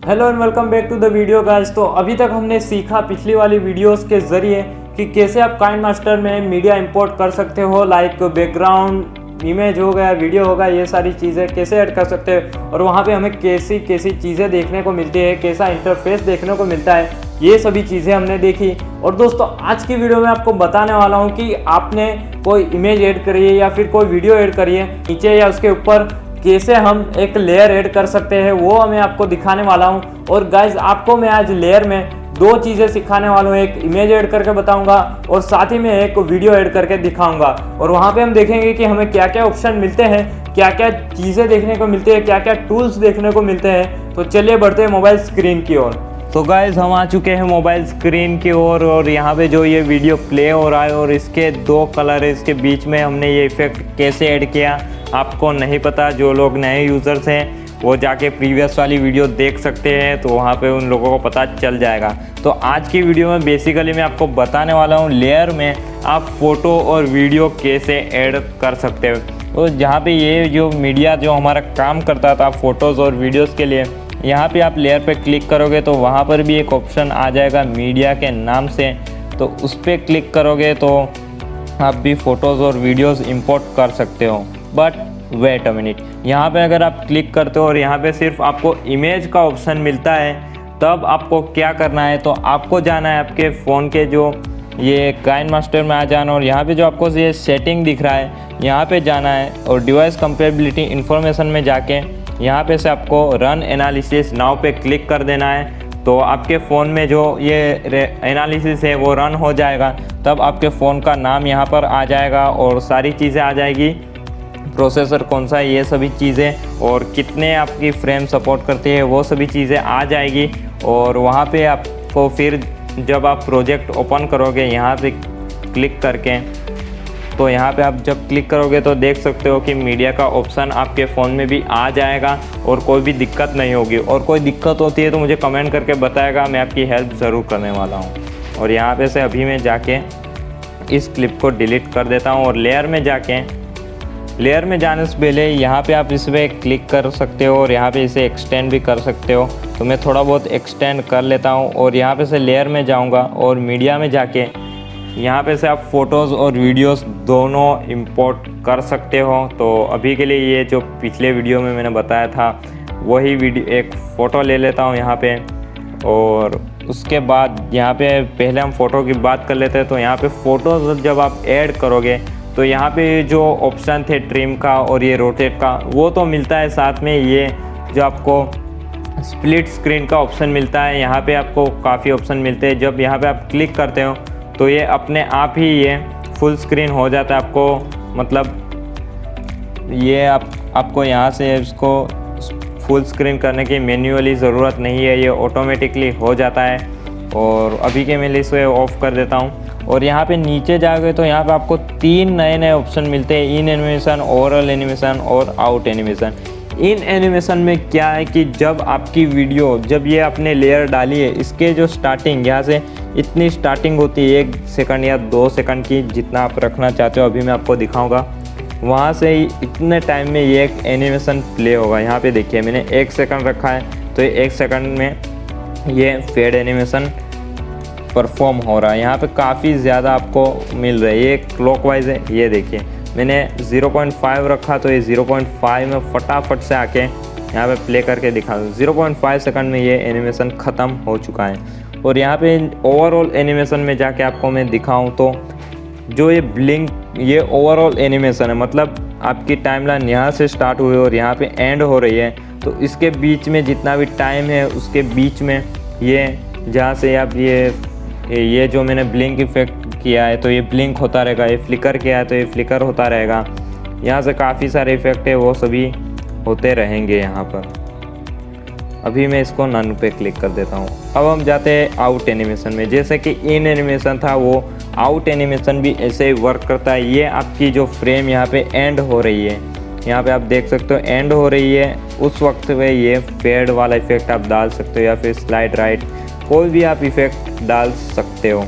Hello and welcome back to the video guys. तो अभी तक हमने सीखा पिछली वाली वीडियोस के ज़रिए कि कैसे आप काइनमास्टर में मीडिया इंपोर्ट कर सकते हो, लाइक बैकग्राउंड इमेज हो गया, वीडियो होगा, ये सारी चीज़ें कैसे ऐड कर सकते हो और वहाँ पे हमें कैसी कैसी चीज़ें देखने को मिलती है, कैसा इंटरफेस देखने को मिलता है, ये सभी चीज़ें हमने देखी। और दोस्तों आज की वीडियो में आपको बताने वाला हूँ कि आपने कोई इमेज ऐड करी है या फिर कोई वीडियो ऐड करी है, नीचे या उसके ऊपर कैसे हम एक लेयर ऐड कर सकते हैं वो मैं आपको दिखाने वाला हूं। और गाइज आपको मैं आज लेयर में दो चीज़ें सिखाने वाला हूं, एक इमेज ऐड करके बताऊंगा और साथ ही में एक वीडियो ऐड करके दिखाऊंगा। और वहां पे हम देखेंगे कि हमें क्या क्या ऑप्शन मिलते हैं, क्या क्या चीज़ें देखने को मिलती है, क्या क्या टूल्स देखने को मिलते हैं। तो चलिए बढ़ते हैं मोबाइल स्क्रीन की ओर। तो गाइज हम आ चुके हैं मोबाइल स्क्रीन की ओर और यहाँ पे जो ये वीडियो प्ले हो रहा है और इसके दो कलर है, इसके बीच में हमने ये इफेक्ट कैसे ऐड किया आपको नहीं पता। जो लोग नए यूज़र्स हैं वो जाके प्रीवियस वाली वीडियो देख सकते हैं, तो वहाँ पे उन लोगों को पता चल जाएगा। तो आज की वीडियो में बेसिकली मैं आपको बताने वाला हूँ लेयर में आप फ़ोटो और वीडियो कैसे ऐड कर सकते हो। तो जहाँ पे ये जो मीडिया जो हमारा काम करता था फ़ोटोज़ और वीडियोज़ के लिए, यहाँ पे आप लेयर पे क्लिक करोगे तो वहाँ पर भी एक ऑप्शन आ जाएगा मीडिया के नाम से। तो उस पर क्लिक करोगे तो आप भी फ़ोटोज़ और वीडियोज़ इंपोर्ट कर सकते हो। बट वेट अ मिनट, यहाँ पे अगर आप क्लिक करते हो और यहाँ पे सिर्फ आपको इमेज का ऑप्शन मिलता है, तब आपको क्या करना है, तो आपको जाना है आपके फ़ोन के जो ये काइनमास्टर में आ जाना और यहाँ पे जो आपको ये सेटिंग दिख रहा है यहाँ पे जाना है और डिवाइस कंपेबिलिटी इन्फॉर्मेशन में जाके यहाँ पे से आपको रन एनालिसिस नाउ पे क्लिक कर देना है। तो आपके फ़ोन में जो ये एनालिसिस है वो रन हो जाएगा, तब आपके फ़ोन का नाम यहाँ पर आ जाएगा और सारी चीज़ें आ जाएगी, प्रोसेसर कौन सा है, ये सभी चीज़ें और कितने आपकी फ्रेम सपोर्ट करती है वो सभी चीज़ें आ जाएगी। और वहाँ पे आपको फिर जब आप प्रोजेक्ट ओपन करोगे यहाँ पे क्लिक करके, तो यहाँ पे आप जब क्लिक करोगे तो देख सकते हो कि मीडिया का ऑप्शन आपके फ़ोन में भी आ जाएगा और कोई भी दिक्कत नहीं होगी। और कोई दिक्कत होती है तो मुझे कमेंट करके बताएगा, मैं आपकी हेल्प ज़रूर करने वाला हूँ। और यहाँ पे से अभी मैं जाके इस क्लिप को डिलीट कर देता हूँ और लेयर में जाके, लेयर में जाने से पहले यहाँ पे आप इस पर क्लिक कर सकते हो और यहाँ पे इसे एक्सटेंड भी कर सकते हो। तो मैं थोड़ा बहुत एक्सटेंड कर लेता हूँ और यहाँ पे से लेयर में जाऊँगा और मीडिया में जाके यहाँ पे से आप फ़ोटोज़ और वीडियोस दोनों इंपोर्ट कर सकते हो। तो अभी के लिए ये जो पिछले वीडियो में मैंने बताया था वही वीडियो, एक फ़ोटो ले लेता हूँ यहाँ पे। और उसके बाद यहाँ पे पहले हम फ़ोटो की बात कर लेते हैं। तो यहाँ पे फ़ोटोज़ जब आप ऐड करोगे तो यहाँ पे जो ऑप्शन थे ट्रिम का और ये रोटेट का वो तो मिलता है, साथ में ये जो आपको स्प्लिट स्क्रीन का ऑप्शन मिलता है। यहाँ पे आपको काफ़ी ऑप्शन मिलते हैं। जब यहाँ पे आप क्लिक करते हो तो ये अपने आप ही ये फुल स्क्रीन हो जाता है। आपको मतलब ये आपको यहाँ से इसको फुल स्क्रीन करने की मैन्युअली ज़रूरत नहीं है, ये ऑटोमेटिकली हो जाता है। और अभी के मैं इसे ऑफ़ कर देता हूँ। और यहाँ पे नीचे जाओगे तो यहाँ पे आपको तीन नए नए ऑप्शन मिलते हैं, इन एनिमेशन, ओवरऑल एनिमेशन और आउट एनिमेशन। इन एनिमेशन में क्या है कि जब आपकी वीडियो, जब ये आपने लेयर डाली है, इसके जो स्टार्टिंग यहाँ से इतनी स्टार्टिंग होती है 1 सेकंड या 2 सेकंड की, जितना आप रखना चाहते हो, अभी मैं आपको दिखाऊंगा। वहाँ से ही इतने टाइम में ये एक एनिमेशन प्ले होगा। यहाँ पे देखिए मैंने 1 सेकंड रखा है, तो 1 सेकंड में ये फेड एनिमेशन परफॉर्म हो रहा है। यहाँ पे काफ़ी ज़्यादा आपको मिल रहा है, ये क्लॉकवाइज है। ये देखिए मैंने 0.5 रखा, तो ये 0.5 में फटाफट से आके यहाँ पे प्ले करके दिखा दूँ। 0.5 सेकंड में ये एनिमेशन ख़त्म हो चुका है। और यहाँ पे ओवरऑल एनिमेशन में जाके आपको मैं दिखाऊँ तो जो ये ब्लिंक, ये ओवरऑल एनिमेशन है, मतलब आपकी टाइमलाइन यहाँ से स्टार्ट हुई और यहाँ पे एंड हो रही है। तो इसके बीच में जितना भी टाइम है उसके बीच में ये जहाँ से आप ये जो मैंने ब्लिंक इफेक्ट किया है तो ये ब्लिंक होता रहेगा, ये फ्लिकर किया है तो ये फ्लिकर होता रहेगा। यहाँ से काफ़ी सारे इफ़ेक्ट है वो सभी होते रहेंगे यहाँ पर। अभी मैं इसको नन पे क्लिक कर देता हूँ। अब हम जाते हैं आउट एनिमेशन में। जैसे कि इन एनिमेशन था, वो आउट एनिमेशन भी ऐसे ही वर्क करता है। ये आपकी जो फ्रेम यहाँ पे एंड हो रही है, यहाँ पे आप देख सकते हो एंड हो रही है, उस वक्त में ये फेड वाला इफेक्ट आप डाल सकते हो या फिर स्लाइड राइट, कोई भी आप इफ़ेक्ट डाल सकते हो।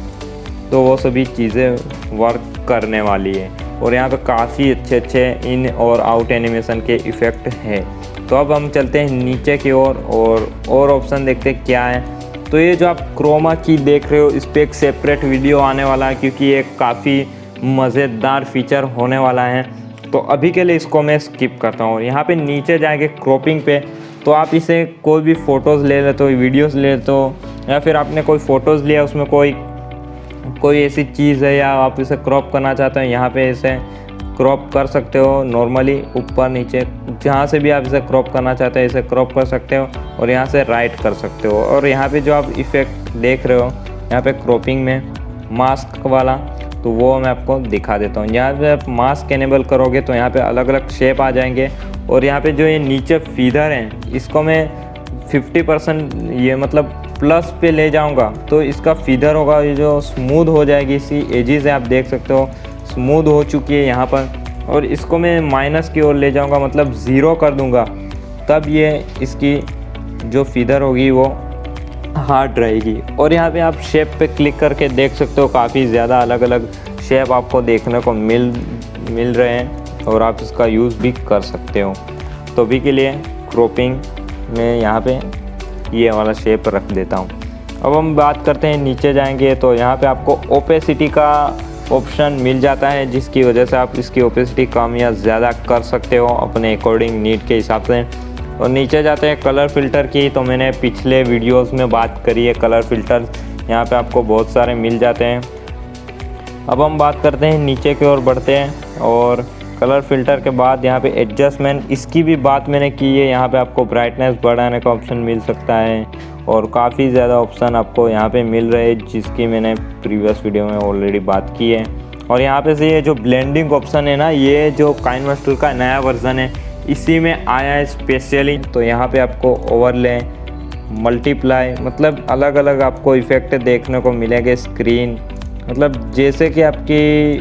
तो वो सभी चीज़ें वर्क करने वाली है। और यहाँ पे काफ़ी अच्छे इन और आउट एनिमेशन के इफ़ेक्ट हैं। तो अब हम चलते हैं नीचे की ओर और ऑप्शन देखते हैं क्या है। तो ये जो आप क्रोमा की देख रहे हो इस पर एक सेपरेट वीडियो आने वाला है, क्योंकि ये काफ़ी मज़ेदार फीचर होने वाला है। तो अभी के लिए इसको मैं स्किप करता हूँ। यहाँ पे नीचे जाएंगे क्रॉपिंग पे, तो आप इसे कोई भी फ़ोटोज़ ले लेते हो, वीडियोस ले लेते हो, या फिर आपने कोई फ़ोटोज़ लिया उसमें कोई ऐसी चीज़ है या आप इसे क्रॉप करना चाहते हो, यहाँ पे इसे क्रॉप कर सकते हो नॉर्मली, ऊपर नीचे जहाँ से भी आप इसे क्रॉप करना चाहते हो इसे क्रॉप कर सकते हो, और यहाँ से राइट कर सकते हो। और यहाँ पे जो आप इफ़ेक्ट देख रहे हो यहाँ पे क्रॉपिंग में मास्क वाला, तो वो मैं आपको दिखा देता हूँ। यहाँ पे आप मास्क एनेबल करोगे तो यहाँ पे अलग अलग शेप आ जाएंगे, और यहाँ पे जो ये नीचे फीदर हैं इसको मैं 50% ये मतलब प्लस पे ले जाऊँगा, तो इसका फीदर होगा ये जो स्मूथ हो जाएगी। इसकी एजेस है आप देख सकते हो स्मूथ हो चुकी है यहाँ पर, और इसको मैं माइनस की ओर ले जाऊँगा, मतलब 0 कर दूँगा, तब ये इसकी जो फीदर होगी वो हार्ड रहेगी। और यहाँ पे आप शेप पे क्लिक करके देख सकते हो काफ़ी ज़्यादा अलग अलग शेप आपको देखने को मिल रहे हैं, और आप इसका यूज़ भी कर सकते हो। तो अभी के लिए क्रॉपिंग में यहाँ पे ये वाला शेप रख देता हूँ। अब हम बात करते हैं, नीचे जाएंगे तो यहाँ पे आपको ओपेसिटी का ऑप्शन मिल जाता है, जिसकी वजह से आप इसकी ओपेसिटी कम या ज़्यादा कर सकते हो अपने अकॉर्डिंग नीड के हिसाब से। और नीचे जाते हैं कलर फ़िल्टर की, तो मैंने पिछले वीडियोस में बात करी है कलर फ़िल्टर, यहाँ पे आपको बहुत सारे मिल जाते हैं। अब हम बात करते हैं नीचे की ओर बढ़ते हैं, और कलर फ़िल्टर के बाद यहाँ पे एडजस्टमेंट, इसकी भी बात मैंने की है। यहाँ पे आपको ब्राइटनेस बढ़ाने का ऑप्शन मिल सकता है, और काफ़ी ज़्यादा ऑप्शन आपको यहाँ पे मिल रहे हैं, जिसकी मैंने प्रीवियस वीडियो में ऑलरेडी बात की है। और यहाँ पे से ये जो ब्लेंडिंग ऑप्शन है ना, ये जो काइनमास्टर का नया वर्जन है इसी में आया है स्पेशली। तो यहाँ पे आपको ओवरले, मल्टीप्लाई, मतलब अलग अलग आपको इफ़ेक्ट देखने को मिलेंगे। स्क्रीन मतलब जैसे कि आपकी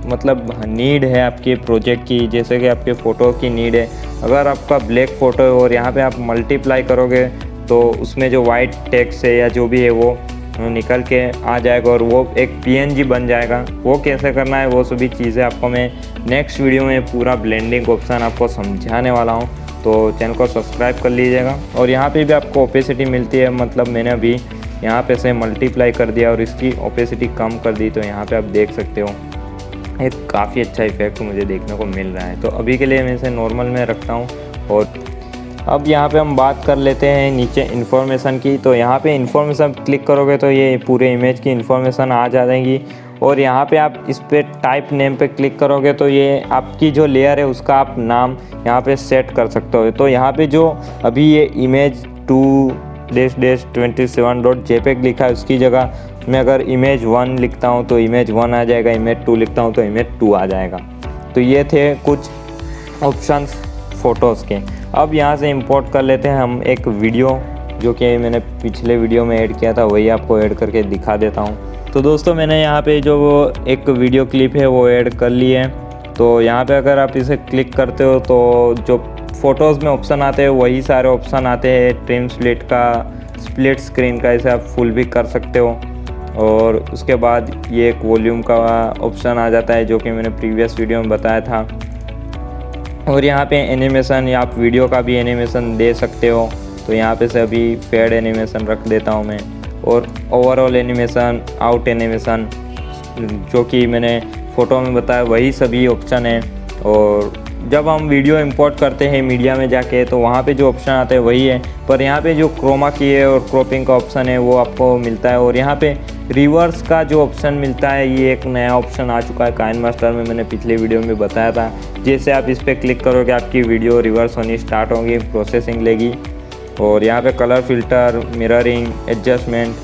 मतलब नीड है आपके प्रोजेक्ट की, जैसे कि आपके फ़ोटो की नीड है। अगर आपका ब्लैक फ़ोटो है और यहाँ पे आप मल्टीप्लाई करोगे तो उसमें जो वाइट टेक्स्ट है या जो भी है वो निकल के आ जाएगा, और वो एक PNG बन जाएगा। वो कैसे करना है वो सभी चीज़ें आपको मैं नेक्स्ट वीडियो में पूरा ब्लेंडिंग ऑप्शन आपको समझाने वाला हूँ। तो चैनल को सब्सक्राइब कर लीजिएगा। और यहाँ पे भी आपको ओपेसिटी मिलती है, मतलब मैंने अभी यहाँ पे से मल्टीप्लाई कर दिया और इसकी ओपेसिटी कम कर दी, तो यहाँ पे आप देख सकते हो एक काफ़ी अच्छा इफेक्ट मुझे देखने को मिल रहा है। तो अभी के लिए मैं इसे नॉर्मल में रखता हूँ। और अब यहाँ पे हम बात कर लेते हैं नीचे इन्फॉर्मेशन की। तो यहाँ पे इन्फॉर्मेशन क्लिक करोगे तो ये पूरे इमेज की इन्फॉर्मेशन आ जाएगी, और यहाँ पे आप इस पर टाइप नेम पे क्लिक करोगे तो ये आपकी जो लेयर है उसका आप नाम यहाँ पे सेट कर सकते हो। तो यहाँ पे जो अभी ये इमेज 2-27.jpg लिखा है, उसकी जगह मैं अगर इमेज 1 लिखता हूँ तो इमेज 1 आ जाएगा, इमेज 2 लिखता हूँ तो इमेज 2 आ जाएगा। तो ये थे कुछ ऑप्शंस फ़ोटोज़ के। अब यहाँ से इंपोर्ट कर लेते हैं हम एक वीडियो, जो कि मैंने पिछले वीडियो में ऐड किया था, वही आपको ऐड करके दिखा देता हूँ। तो दोस्तों मैंने यहाँ पे जो एक वीडियो क्लिप है वो ऐड कर ली है। तो यहाँ पे अगर आप इसे क्लिक करते हो तो जो फ़ोटोज़ में ऑप्शन आते हैं वही सारे ऑप्शन आते हैं। ट्रिम स्प्लिट का, स्प्लिट स्क्रीन का, इसे आप फुल भी कर सकते हो। और उसके बाद ये एक वॉल्यूम का ऑप्शन आ जाता है, जो कि मैंने प्रीवियस वीडियो में बताया था। और यहाँ पे एनिमेशन, या आप वीडियो का भी एनिमेशन दे सकते हो। तो यहाँ पे से अभी फेड एनिमेशन रख देता हूँ मैं, और ओवरऑल एनिमेशन, आउट एनिमेशन, जो कि मैंने फ़ोटो में बताया वही सभी ऑप्शन है। और जब हम वीडियो इंपोर्ट करते हैं मीडिया में जाके तो वहाँ पे जो ऑप्शन आता है वही है, पर यहाँ पे जो क्रोमा की है और क्रॉपिंग का ऑप्शन है वो आपको मिलता है। और यहाँ पे रिवर्स का जो ऑप्शन मिलता है, ये एक नया ऑप्शन आ चुका है काइनमास्टर में, मैंने पिछले वीडियो में बताया था। जैसे आप इस पर क्लिक करोगे आपकी वीडियो रिवर्स होनी स्टार्ट होगी, प्रोसेसिंग लेगी। और यहाँ पे कलर फिल्टर, मिररिंग, एडजस्टमेंट,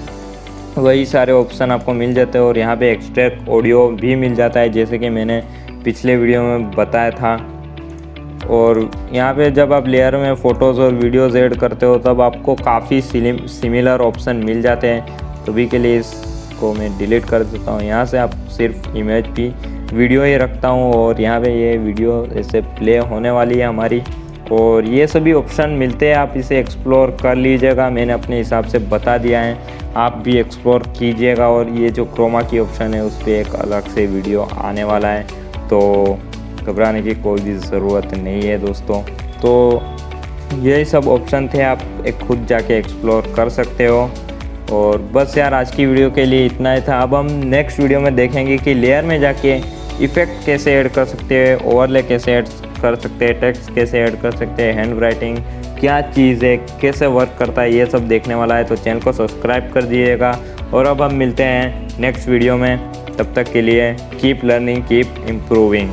वही सारे ऑप्शन आपको मिल जाते हैं। और यहाँ पे एक्सट्रैक्ट ऑडियो भी मिल जाता है, जैसे कि मैंने पिछले वीडियो में बताया था। और यहाँ पे जब आप लेयर में फ़ोटोज़ और वीडियोज़ ऐड करते हो तब आपको काफ़ी सिमिलर ऑप्शन मिल जाते हैं। तो भी के लिए इसको मैं डिलीट कर देता हूँ। यहाँ से आप सिर्फ इमेज की वीडियो ही रखता हूँ, और यहाँ पे ये वीडियो ऐसे प्ले होने वाली है हमारी। और ये सभी ऑप्शन मिलते हैं, आप इसे एक्सप्लोर कर लीजिएगा। मैंने अपने हिसाब से बता दिया है, आप भी एक्सप्लोर कीजिएगा। और ये जो क्रोमा की ऑप्शन है उस पर एक अलग से वीडियो आने वाला है, तो घबराने की कोई भी ज़रूरत नहीं है दोस्तों। तो यही सब ऑप्शन थे, आप एक खुद जाके एक्सप्लोर कर सकते हो। और बस यार आज की वीडियो के लिए इतना ही था। अब हम नेक्स्ट वीडियो में देखेंगे कि लेयर में जाके इफ़ेक्ट कैसे ऐड कर सकते हैं, ओवरले कैसे ऐड कर सकते हैं, टेक्स्ट कैसे ऐड कर सकते हैं, हैंड राइटिंग क्या चीज़ है, कैसे वर्क करता है, ये सब देखने वाला है। तो चैनल को सब्सक्राइब कर दीजिएगा। और अब हम मिलते हैं नेक्स्ट वीडियो में, तब तक के लिए कीप लर्निंग, कीप इम्प्रूविंग।